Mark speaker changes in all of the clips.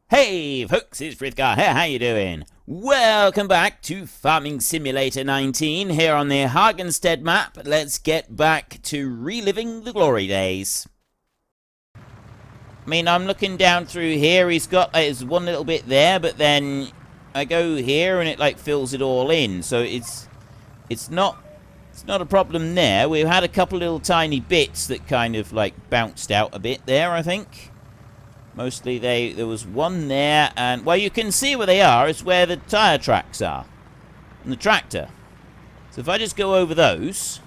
Speaker 1: Hey folks, it's Frithgar here, how you doing? Welcome back to Farming Simulator 19 here on the Hagenstedt map. Let's get back to reliving the glory days. I mean, I'm looking down through here, he's got there's one little bit there, but then I go here and it like fills it all in, so it's not a problem there. We've had a couple little tiny bits that kind of like bounced out a bit there, I think. Mostly there was one there, and well, you can see where they are. It's where the tire tracks are and the tractor. So if I just go over those,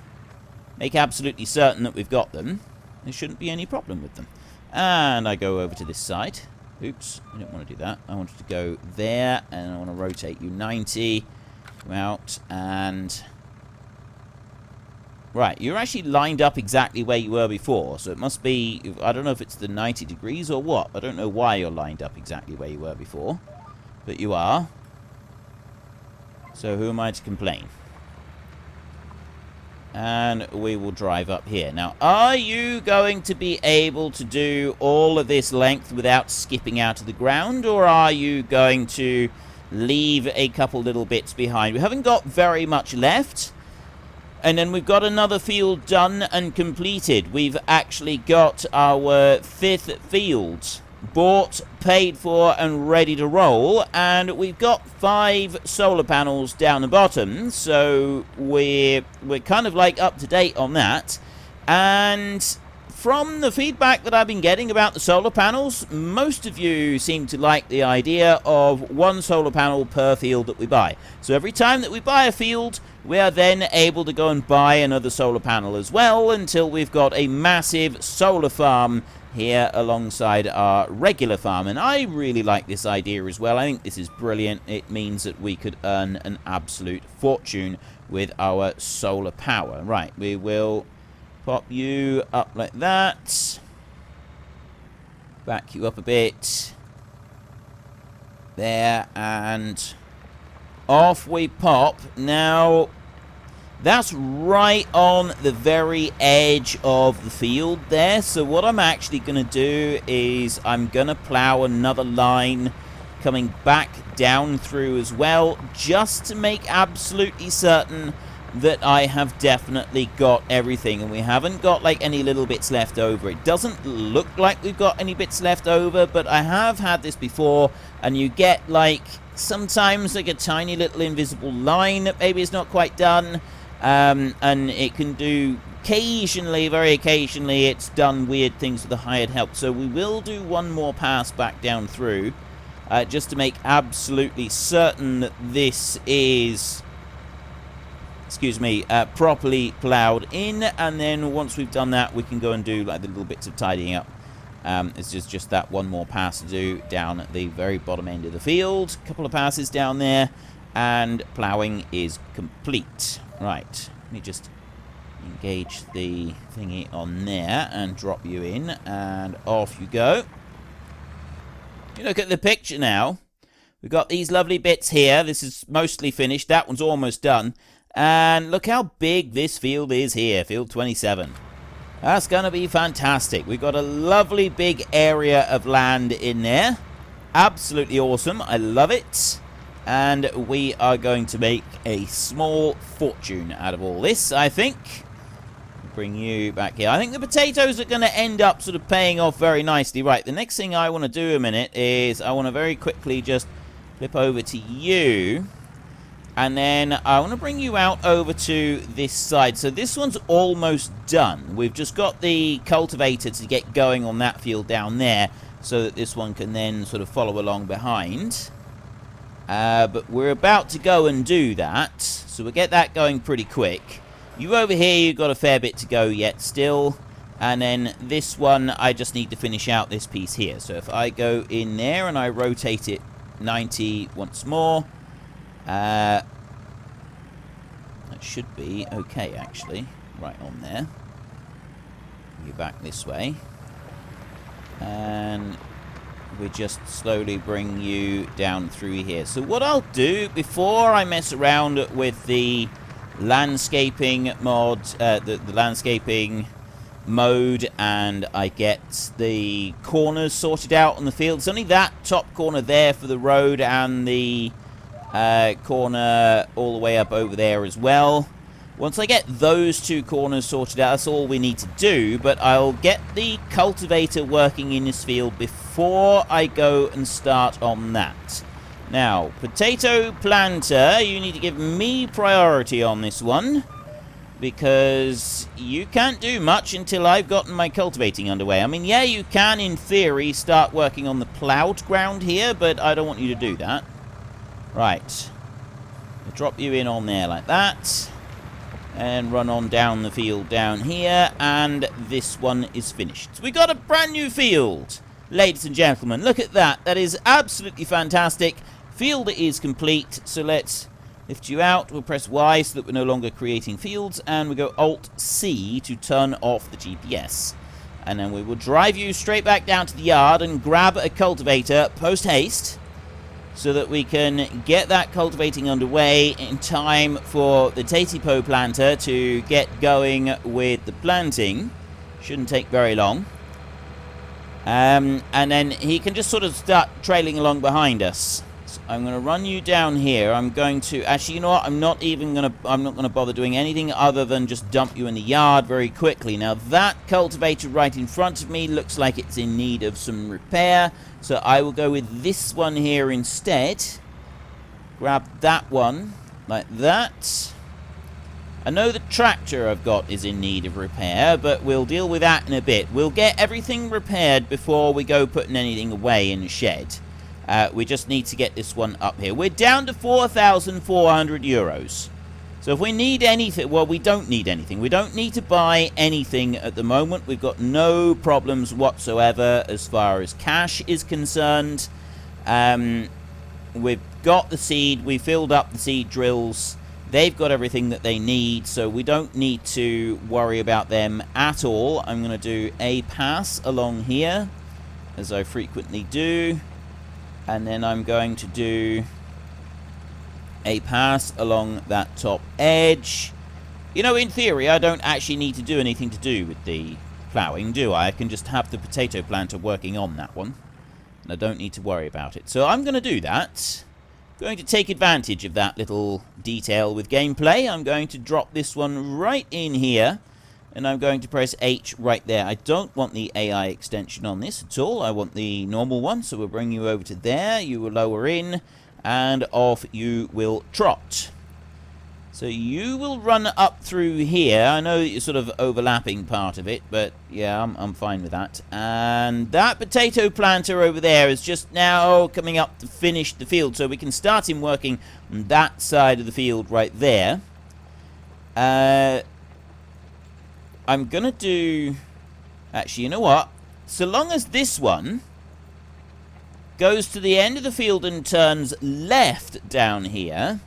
Speaker 1: make absolutely certain that we've got them, there shouldn't be any problem with them. And I go over to this side. Oops, I don't want to do that. I wanted to go there, and I want to rotate you 90. Come out, and right, you're actually lined up exactly where you were before, so it must be, I don't know if it's the 90 degrees or what. I don't know why you're lined up exactly where you were before, but you are. So who am I to complain? And we will drive up here. Now, are you going to be able to do all of this length without skipping out of the ground, or are you going to leave a couple little bits behind? We haven't got very much left. And then we've got another field done and completed. We've actually got our 5th field bought, paid for, and ready to roll. And we've got 5 solar panels down the bottom. So we're kind of like up to date on that. And from the feedback that I've been getting about the solar panels, most of you seem to like the idea of 1 solar panel per field that we buy. So every time that we buy a field, we are then able to go and buy another solar panel as well until we've got a massive solar farm here alongside our regular farm. And I really like this idea as well. I think this is brilliant. It means that we could earn an absolute fortune with our solar power. Right, we will pop you up like that. Back you up a bit. There, and off we pop. Now, that's right on the very edge of the field there. So what I'm actually going to do is I'm going to plow another line coming back down through as well, just to make absolutely certain that I have definitely got everything, and we haven't got like any little bits left over. It doesn't look like we've got any bits left over, but I have had this before, and you get like sometimes like a tiny little invisible line that maybe is not quite done, and it can do occasionally, very occasionally, it's done weird things with the hired help. So we will do one more pass back down through, just to make absolutely certain that this is, excuse me, properly ploughed in. And then once we've done that, we can go and do like the little bits of tidying up. It's just that one more pass to do down at the very bottom end of the field. A couple of passes down there, and ploughing is complete. Right, let me just engage the thingy on there and drop you in, and off you go. You look at the picture now. We've got these lovely bits here. This is mostly finished. That one's almost done. And look how big this field is here, field 27. That's going to be fantastic. We've got a lovely big area of land in there. Absolutely awesome. I love it. And we are going to make a small fortune out of all this, I think. Bring you back here. I think the potatoes are going to end up sort of paying off very nicely. Right, the next thing I want to do a minute is I want to very quickly just flip over to you. And then I want to bring you out over to this side. So this one's almost done. We've just got the cultivator to get going on that field down there, so that this one can then sort of follow along behind. But we're about to go and do that, so we'll get that going pretty quick. You over here, you've got a fair bit to go yet still. And then this one, I just need to finish out this piece here. So if I go in there and I rotate it 90 once more, that should be okay, actually. Right on there. You back this way. And we just slowly bring you down through here. So what I'll do, before I mess around with the landscaping mod, the landscaping mowed and I get the corners sorted out on the field. It's only that top corner there for the road and the corner all the way up over there as well. Once I get those two corners sorted out, that's all we need to do, but I'll get the cultivator working in this field before I go and start on that. Now, potato planter, you need to give me priority on this one, because you can't do much until I've gotten my cultivating underway. I mean, yeah, you can, in theory, start working on the plowed ground here, but I don't want you to do that. Right. I'll drop you in on there like that. And run on down the field down here, and this one is finished. So we got a brand new field, ladies and gentlemen. Look at that. That is absolutely fantastic. Field is complete, so let's lift you out. We'll press Y so that we're no longer creating fields, and we go Alt-C to turn off the GPS. And then we will drive you straight back down to the yard and grab a cultivator post-haste, so that we can get that cultivating underway in time for the Tatipo planter to get going with the planting. Shouldn't take very long. And then he can just sort of start trailing along behind us. So I'm going to run you down here. I'm going to... Actually, you know what? I'm not going to bother doing anything other than just dump you in the yard very quickly. Now, that cultivator right in front of me looks like it's in need of some repair. So I will go with this one here instead. Grab that one, like that. I know the tractor I've got is in need of repair, but we'll deal with that in a bit. We'll get everything repaired before we go putting anything away in the shed. We just need to get this one up here. We're down to 4,400 euros. So if we need anything, well, we don't need anything. We don't need to buy anything at the moment. We've got no problems whatsoever as far as cash is concerned. We've got the seed. We filled up the seed drills. They've got everything that they need, so we don't need to worry about them at all. I'm going to do a pass along here, as I frequently do. And then I'm going to do a pass along that top edge. You know, in theory, I don't actually need to do anything to do with the ploughing, do I? I can just have the potato planter working on that one, and I don't need to worry about it. So I'm going to do that. Going to take advantage of that little detail with gameplay. I'm going to drop this one right in here, and I'm going to press H right there. I don't want the AI extension on this at all. I want the normal one, so we'll bring you over to there. You will lower in, and off you will trot. So you will run up through here. I know you're sort of overlapping part of it, but yeah, I'm fine with that. And that potato planter over there is just now coming up to finish the field, so we can start him working on that side of the field right there. I'm gonna do... Actually, you know what? So long as this one goes to the end of the field and turns left down here,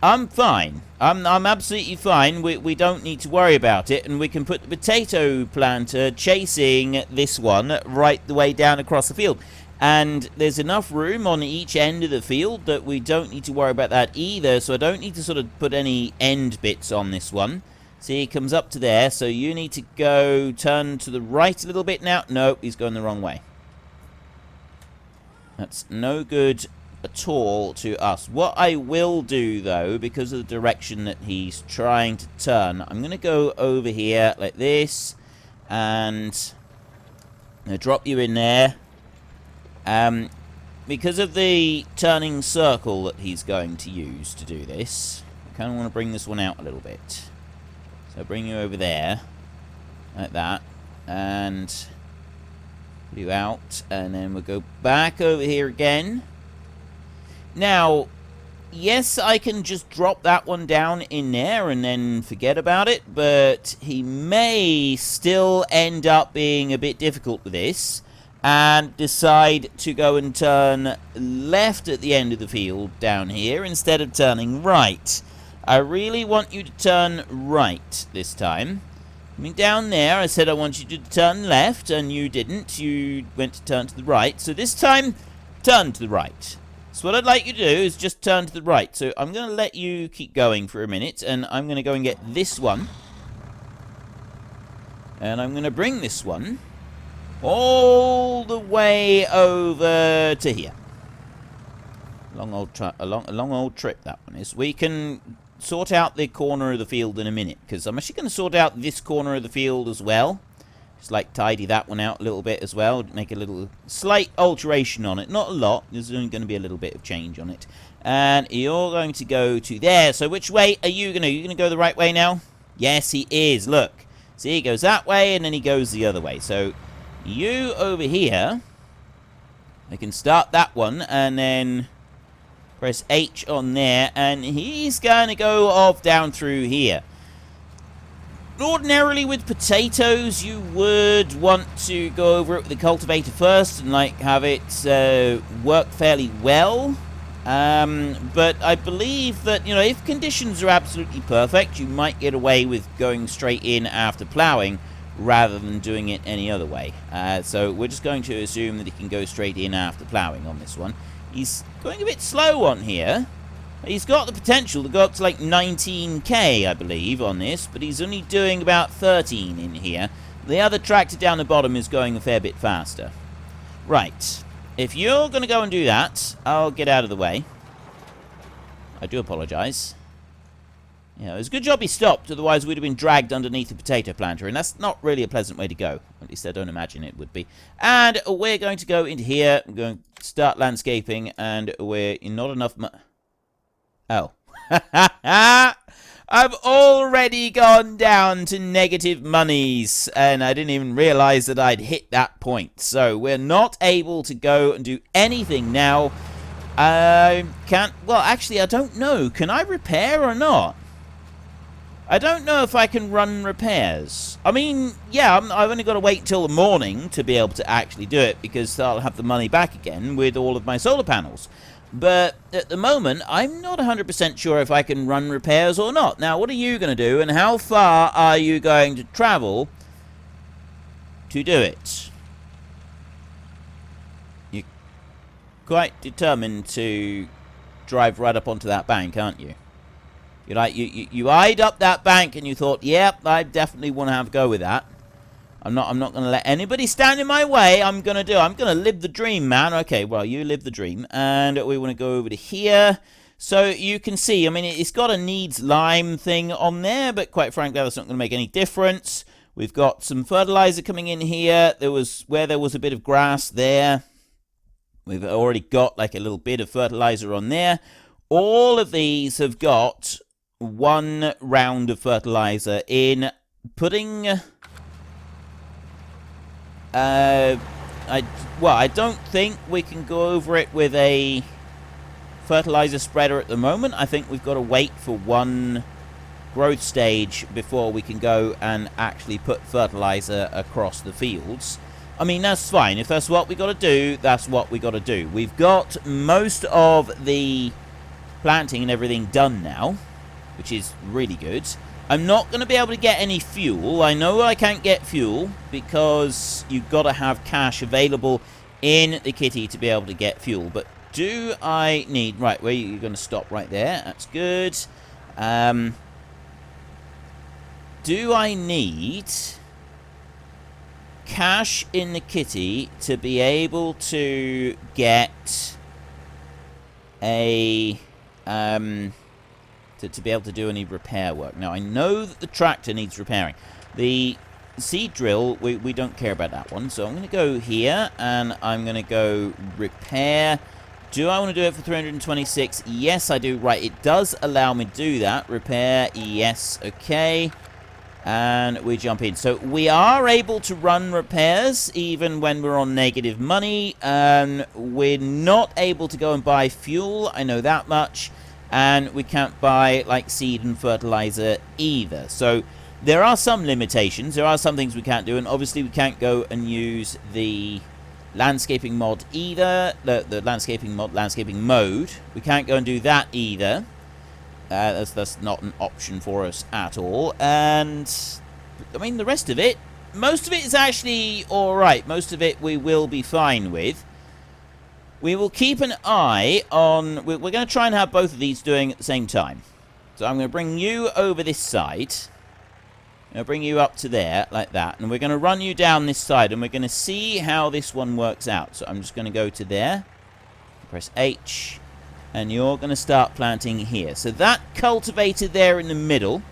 Speaker 1: I'm fine. I'm absolutely fine. We don't need to worry about it, and we can put the potato planter chasing this one right the way down across the field. And there's enough room on each end of the field that we don't need to worry about that either, so I don't need to sort of put any end bits on this one. See, he comes up to there, so you need to go turn to the right a little bit now. No, he's going the wrong way. That's no good at all to us. What I will do, though, because of the direction that he's trying to turn, I'm going to go over here like this, and I'm going to drop you in there. Because of the turning circle that he's going to use to do this, I kind of want to bring this one out a little bit. So I'll bring you over there, like that, and put you out, and then we'll go back over here again. Now, yes, I can just drop that one down in there and then forget about it, but he may still end up being a bit difficult with this and decide to go and turn left at the end of the field down here instead of turning right. I really want you to turn right this time. I mean, down there, I said I want you to turn left, and you didn't. You went to turn to the right. So this time, turn to the right. So what I'd like you to do is just turn to the right. So I'm going to let you keep going for a minute, and I'm going to go and get this one. And I'm going to bring this one all the way over to here. A long old trip that one is. We can sort out the corner of the field in a minute, because I'm actually going to sort out this corner of the field as well. Just like tidy that one out a little bit as well. Make a little slight alteration on it. Not a lot. There's only going to be a little bit of change on it. And you're going to go to there. So which way are you going to? Are you going to go the right way now? Yes, he is. Look. See, he goes that way, and then he goes the other way. So you over here, I can start that one, and then press H on there, and he's going to go off down through here. Ordinarily with potatoes, you would want to go over it with the cultivator first and like have it work fairly well. But I believe that, you know, if conditions are absolutely perfect, you might get away with going straight in after ploughing rather than doing it any other way. So we're just going to assume that he can go straight in after ploughing on this one. He's going a bit slow on here. He's got the potential to go up to like 19k, I believe, on this, but he's only doing about 13 in here. The other tractor down the bottom is going a fair bit faster. Right. If you're going to go and do that, I'll get out of the way. I do apologise. Yeah, it was a good job he stopped, otherwise we'd have been dragged underneath the potato planter, and that's not really a pleasant way to go. At least I don't imagine it would be. And we're going to go into here, we're going to start landscaping, and we're in not enough... Oh. I've already gone down to negative monies, and I didn't even realise that I'd hit that point. So we're not able to go and do anything now. I can't... Well, actually, I don't know. Can I repair or not? I don't know if I can run repairs. I mean, yeah, I've only got to wait till the morning to be able to actually do it, because I'll have the money back again with all of my solar panels. But at the moment, I'm not 100% sure if I can run repairs or not. Now, what are you going to do, and how far are you going to travel to do it? You're quite determined to drive right up onto that bank, aren't you? You're like, you eyed up that bank and you thought, yep, I definitely want to have a go with that. I'm not going to let anybody stand in my way. I'm going to live the dream, man. Okay, well, you live the dream. And we want to go over to here. So you can see, I mean, it's got a needs lime thing on there, but quite frankly, that's not going to make any difference. We've got some fertilizer coming in here. Where there was a bit of grass there. We've already got like a little bit of fertilizer on there. All of these have got one round of fertilizer in. Putting... I don't think we can go over it with a fertilizer spreader at the moment. I think we've got to wait for one growth stage before we can go and actually put fertilizer across the fields. I mean, that's fine. If that's what we got to do, that's what we got to do. We've got most of the planting and everything done now, which is really good. I'm not going to be able to get any fuel. I know I can't get fuel because you've got to have cash available in the kitty to be able to get fuel. But do I need... Right, where are you going to stop right there? That's good. Do I need cash in the kitty to be able to get a... to be able to do any repair work. Now, I know that the tractor needs repairing. The seed drill, we don't care about that one. So I'm going to go here, and I'm going to go repair. Do I want to do it for 326? Yes, I do. Right, it does allow me to do that. Repair, yes, okay. And we jump in. So we are able to run repairs even when we're on negative money. We're not able to go and buy fuel. I know that much. And we can't buy, like, seed and fertilizer either. So there are some limitations. There are some things we can't do. And obviously we can't go and use the landscaping mod either. The landscaping mode. We can't go and do that either. That's not an option for us at all. And, I mean, the rest of it, most of it is actually alright. Most of it we will be fine with. We will keep an eye on... We're going to try and have both of these doing at the same time. So I'm going to bring you over this side. I'll bring you up to there, like that. And we're going to run you down this side, and we're going to see how this one works out. So I'm just going to go to there. Press H. And you're going to start planting here. So that cultivator there in the middle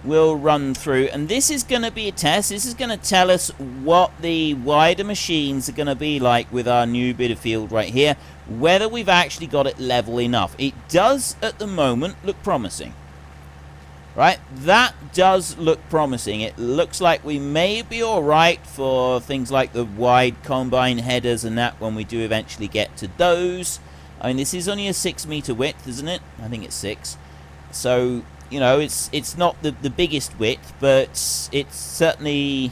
Speaker 1: will run through. And this is going to be a test. This is going to tell us what the wider machines are going to be like with our new bit of field right here. Whether we've actually got it level enough. It does, at the moment, look promising. Right? That does look promising. It looks like we may be alright for things like the wide combine headers and that when we do eventually get to those. I mean, this is only a 6 meter width, isn't it? I think it's 6. So, you know, it's not the biggest width, but it certainly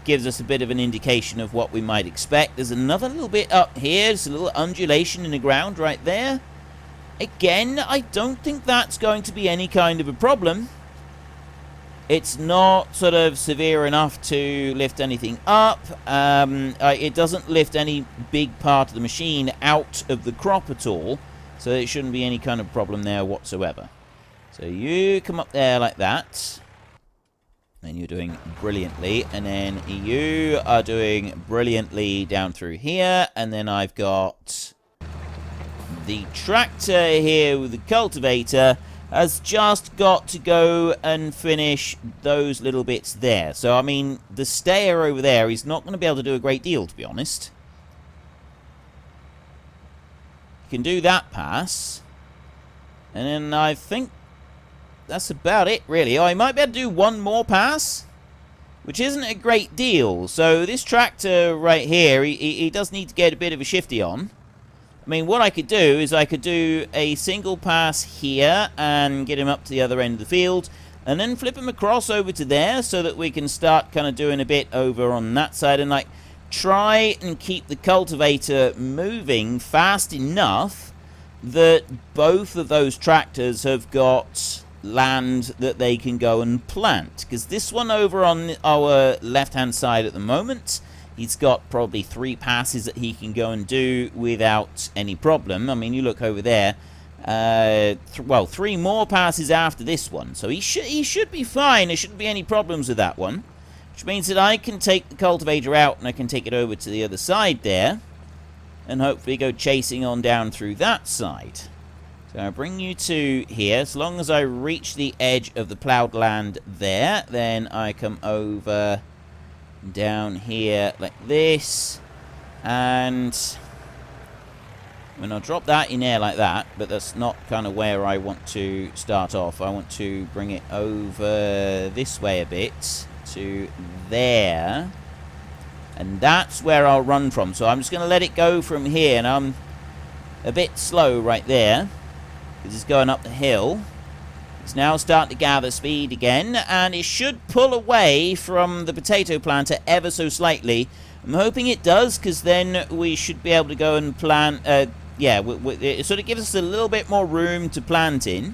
Speaker 1: gives us a bit of an indication of what we might expect. There's another little bit up here. There's a little undulation in the ground right there. Again, I don't think that's going to be any kind of a problem. It's not sort of severe enough to lift anything up. It doesn't lift any big part of the machine out of the crop at all. So it shouldn't be any kind of problem there whatsoever. So you come up there like that. And you're doing brilliantly. And then you are doing brilliantly down through here. And then I've got the tractor here with the cultivator has just got to go and finish those little bits there. So, I mean, the stayer over there is not going to be able to do a great deal, to be honest. You can do that pass. And then I think that's about it, really. Oh, I might be able to do one more pass, which isn't a great deal. So, this tractor right here, he does need to get a bit of a shifty on. I mean, what I could do is I could do a single pass here and get him up to the other end of the field and then flip him across over to there so that we can start kind of doing a bit over on that side and like try and keep the cultivator moving fast enough that both of those tractors have got land that they can go and plant. Because this one over on our left-hand side at the moment, he's got probably 3 passes that he can go and do without any problem. I mean, you look over there. Well, 3 more passes after this one. So he should be fine. There shouldn't be any problems with that one. Which means that I can take the cultivator out and I can take it over to the other side there. And hopefully go chasing on down through that side. So I'll bring you to here. As long as I reach the edge of the ploughed land there, then I come over down here like this, and when I'll drop that in there like that, but that's not kind of where I want to start off. I want to bring it over this way a bit to there, and that's where I'll run from. So I'm just going to let it go from here, and I'm a bit slow right there because it's going up the hill. It's now starting to gather speed again, and it should pull away from the potato planter ever so slightly. I'm hoping it does, because then we should be able to go and plant. It sort of gives us a little bit more room to plant in.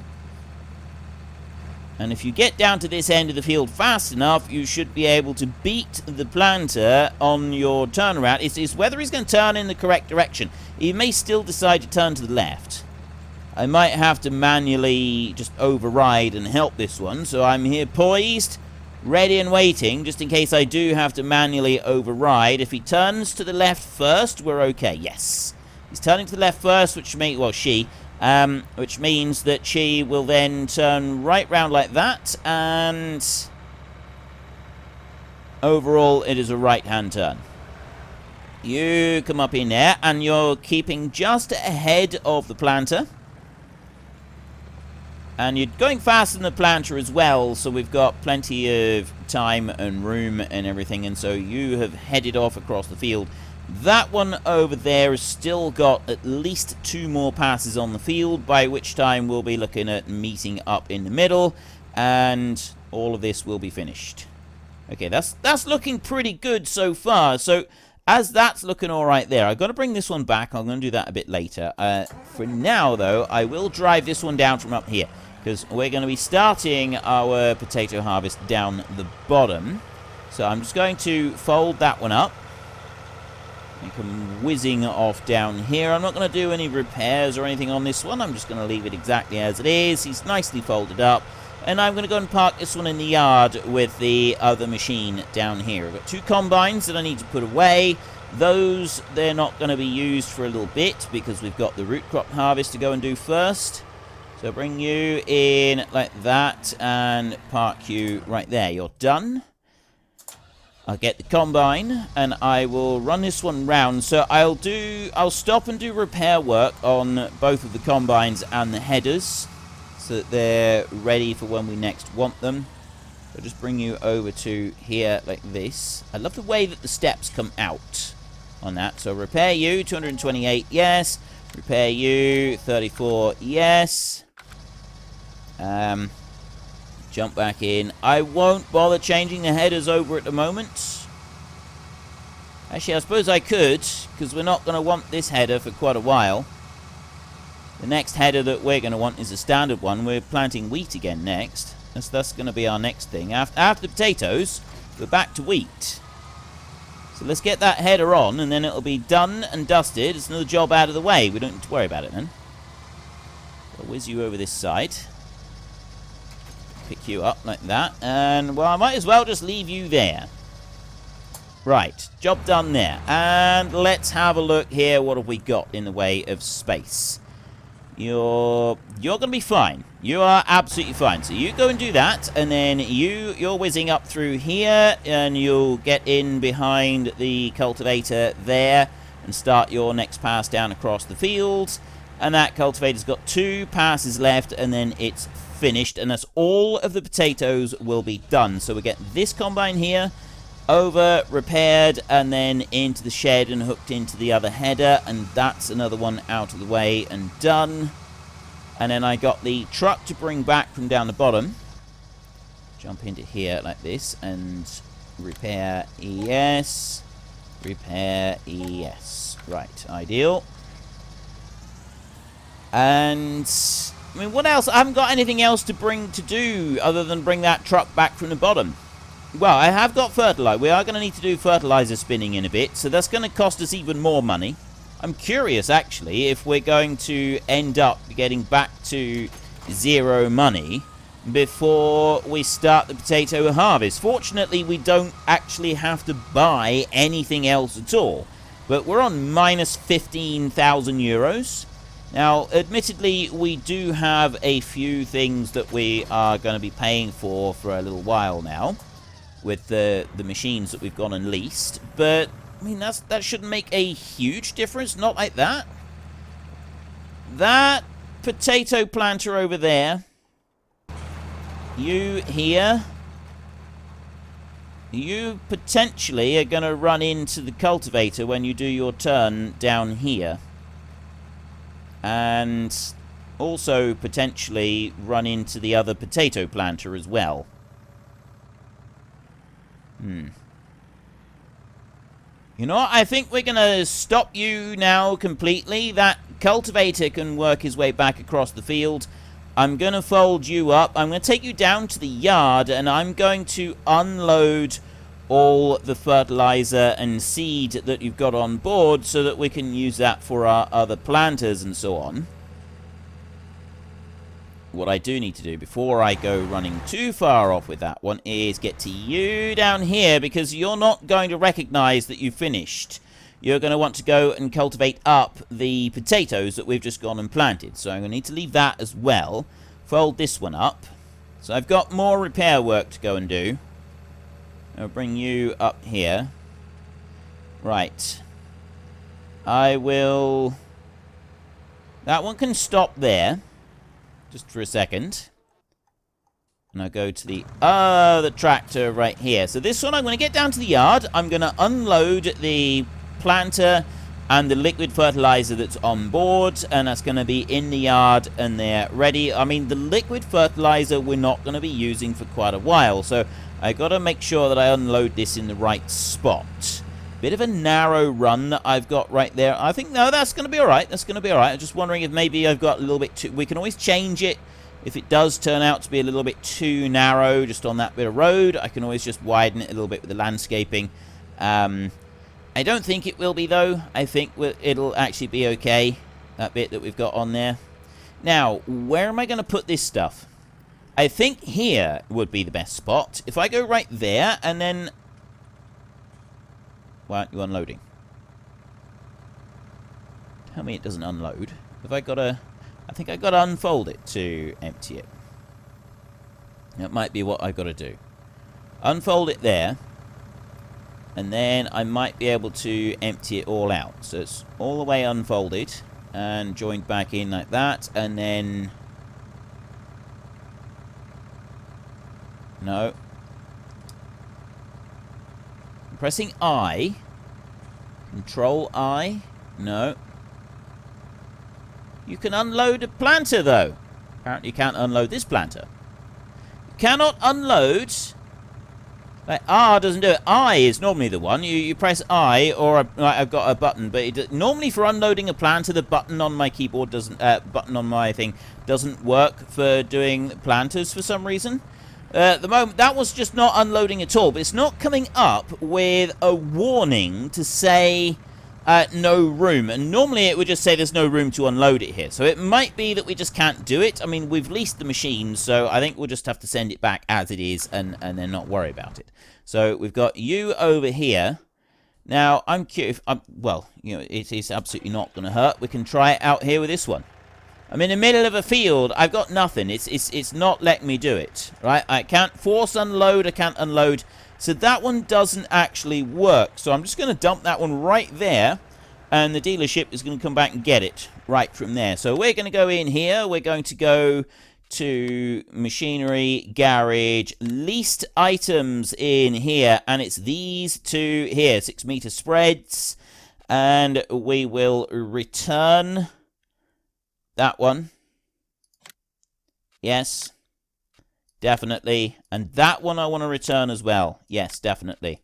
Speaker 1: And if you get down to this end of the field fast enough, you should be able to beat the planter on your turnaround. It's whether he's going to turn in the correct direction. He may still decide to turn to the left. I might have to manually just override and help this one. So I'm here poised, ready and waiting, just in case I do have to manually override. If he turns to the left first, we're okay. Yes. He's turning to the left first, which means that she will then turn right round like that, and overall it is a right-hand turn. You come up in there, and you're keeping just ahead of the planter. And you're going faster than the planter as well, so we've got plenty of time and room and everything, and so you have headed off across the field. That one over there has still got at least 2 more passes on the field, by which time we'll be looking at meeting up in the middle, and all of this will be finished. Okay, that's looking pretty good so far. So as that's looking all right there, I've got to bring this one back. I'm going to do that a bit later. For now, though, I will drive this one down from up here, because we're going to be starting our potato harvest down the bottom. So I'm just going to fold that one up and come whizzing off down here. I'm not going to do any repairs or anything on this one. I'm just going to leave it exactly as it is. He's nicely folded up. And I'm going to go and park this one in the yard with the other machine down here. I've got 2 combines that I need to put away. Those, they're not going to be used for a little bit because we've got the root crop harvest to go and do first. So bring you in like that and park you right there. You're done. I'll get the combine and I will run this one round. So I'll stop and do repair work on both of the combines and the headers so that they're ready for when we next want them. I'll just bring you over to here like this. I love the way that the steps come out on that. So repair you, 228, yes. Repair you, 34, yes. Jump back in. I won't bother changing the headers over at the moment. Actually, I suppose I could, because we're not going to want this header for quite a while. The next header that we're going to want is a standard one. We're planting wheat again next. That's going to be our next thing. After the potatoes, we're back to wheat. So let's get that header on, and then it'll be done and dusted. It's another job out of the way. We don't need to worry about it then. I'll whiz you over this side. Pick you up like that. And, well, I might as well just leave you there. Right. Job done there. And let's have a look here. What have we got in the way of space? You're going to be fine. You are absolutely fine. So you go and do that, and then you're whizzing up through here, and you'll get in behind the cultivator there and start your next pass down across the fields. And that cultivator's got 2 passes left, and then it's finished, and that's all of the potatoes will be done. So we get this combine here over, repaired, and then into the shed and hooked into the other header, and that's another one out of the way and done. And then I got the truck to bring back from down the bottom. Jump into here like this and repair, yes. Repair, yes. Right, ideal. And I mean, what else? I haven't got anything else to do other than bring that truck back from the bottom. Well, I have got fertilizer. We are going to need to do fertilizer spinning in a bit, so that's going to cost us even more money. I'm curious, actually, if we're going to end up getting back to 0 money before we start the potato harvest. Fortunately, we don't actually have to buy anything else at all. But we're on minus 15,000 euros. Now, admittedly, we do have a few things that we are going to be paying for a little while now with the machines that we've gone and leased. But, I mean, that shouldn't make a huge difference. Not like that. That potato planter over there, you here, you potentially are going to run into the cultivator when you do your turn down here. And also potentially run into the other potato planter as well. You know what? I think we're going to stop you now completely. That cultivator can work his way back across the field. I'm going to fold you up. I'm going to take you down to the yard, and I'm going to unload all the fertilizer and seed that you've got on board so that we can use that for our other planters and so on. What I do need to do before I go running too far off with that one is get to you down here, because you're not going to recognize that you've finished. You're going to want to go and cultivate up the potatoes that we've just gone and planted. So I'm going to need to leave that as well. Fold this one up. So I've got more repair work to go and do. I'll bring you up here. Right. I will... That one can stop there. Just for a second. And I'll go to the other tractor right here. So this one, I'm going to get down to the yard. I'm going to unload the planter and the liquid fertilizer that's on board. And that's going to be in the yard and they're ready. I mean, the liquid fertilizer we're not going to be using for quite a while. So I got to make sure that I unload this in the right spot. Bit of a narrow run that I've got right there. I think, no, that's going to be all right. That's going to be all right. I'm just wondering if maybe I've got a little bit too... We can always change it. If it does turn out to be a little bit too narrow just on that bit of road, I can always just widen it a little bit with the landscaping. I don't think it will be, though. I think it'll actually be okay, that bit that we've got on there. Now, where am I going to put this stuff? I think here would be the best spot. If I go right there, and then... Why aren't you unloading? Tell me it doesn't unload. Have I got to... I think I've got to unfold it to empty it. That might be what I've got to do. Unfold it there. And then I might be able to empty it all out. So it's all the way unfolded and joined back in like that. And then... No. I'm pressing I. Control I. No. You can unload a planter, though. Apparently you can't unload this planter. You cannot unload... Like, R doesn't do it. I is normally the one. You press I, or I've got a button, but normally for unloading a planter, the button on my keyboard doesn't... button on my thing doesn't work for doing planters for some reason. At the moment, that was just not unloading at all, but it's not coming up with a warning to say... no room, and normally it would just say there's no room to unload it here. So it might be that we just can't do it. I mean, we've leased the machine, so I think we'll just have to send it back as it is and then not worry about it. So we've got you over here. Now, I'm curious. Well, you know, it is absolutely not going to hurt. We can try it out here with this one. I'm in the middle of a field. I've got nothing. It's not letting me do it, right? I can't force unload. I can't unload. So that one doesn't actually work. So I'm just going to dump that one right there. And the dealership is going to come back and get it right from there. So we're going to go in here. We're going to go to machinery, garage, leased items in here. And it's these two here, 6 meter spreads. And we will return that one. Yes. Definitely. And that one I want to return as well. Yes, definitely.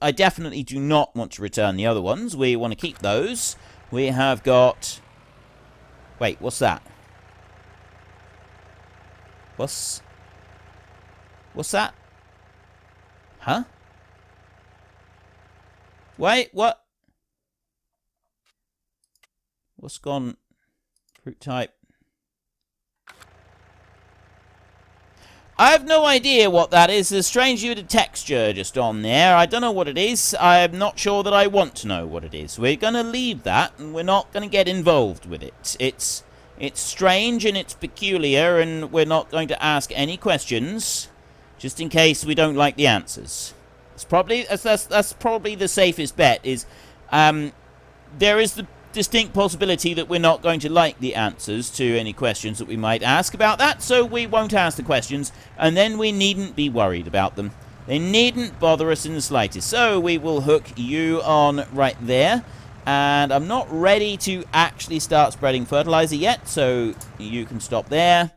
Speaker 1: I definitely do not want to return the other ones. We want to keep those. We have got... Wait, what's that? What's that? Huh? Wait, what? What's gone? Fruit type. I have no idea what that is. There's a strange bit of texture just on there. I don't know what it is. I'm not sure that I want to know what it is. We're going to leave that, and we're not going to get involved with it. It's strange, and it's peculiar, and we're not going to ask any questions, just in case we don't like the answers. It's probably that's probably the safest bet. Is there is the distinct possibility that we're not going to like the answers to any questions that we might ask about that, so we won't ask the questions, and then we needn't be worried about them. They needn't bother us in the slightest. So we will hook you on right there, and I'm not ready to actually start spreading fertilizer yet, so you can stop there,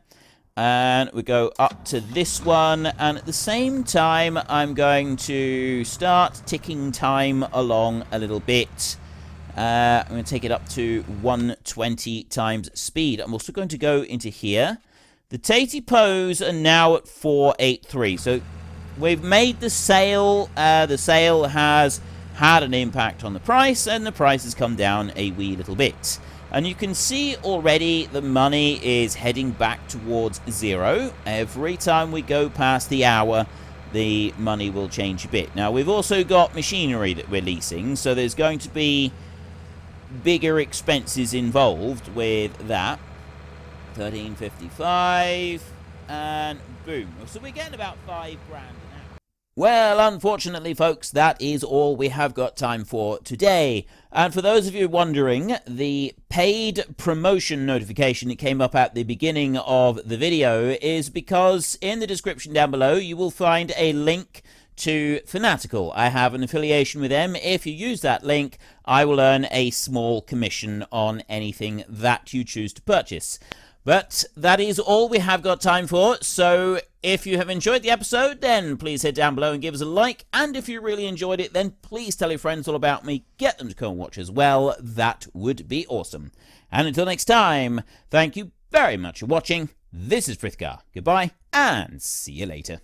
Speaker 1: and we go up to this one, and at the same time I'm going to start ticking time along a little bit. I'm going to take it up to 120 times speed. I'm also going to go into here. The Tatey Pos are now at 483. So we've made the sale. The sale has had an impact on the price, and the price has come down a wee little bit. And you can see already the money is heading back towards zero. Every time we go past the hour, the money will change a bit. Now, we've also got machinery that we're leasing, so there's going to be bigger expenses involved with that. 1355, and boom. So we're getting about $5 grand an hour. Well, unfortunately, folks, that is all we have got time for today. And for those of you wondering, the paid promotion notification that came up at the beginning of the video is because in the description down below you will find a link to Fanatical. I have an affiliation with them. If you use that link, I will earn a small commission on anything that you choose to purchase. But that is all we have got time for, so if you have enjoyed the episode, then please head down below and give us a like, and if you really enjoyed it, then please tell your friends all about me, get them to come and watch as well. That would be awesome. And until next time, thank you very much for watching. This is Frithgar. Goodbye, and see you later.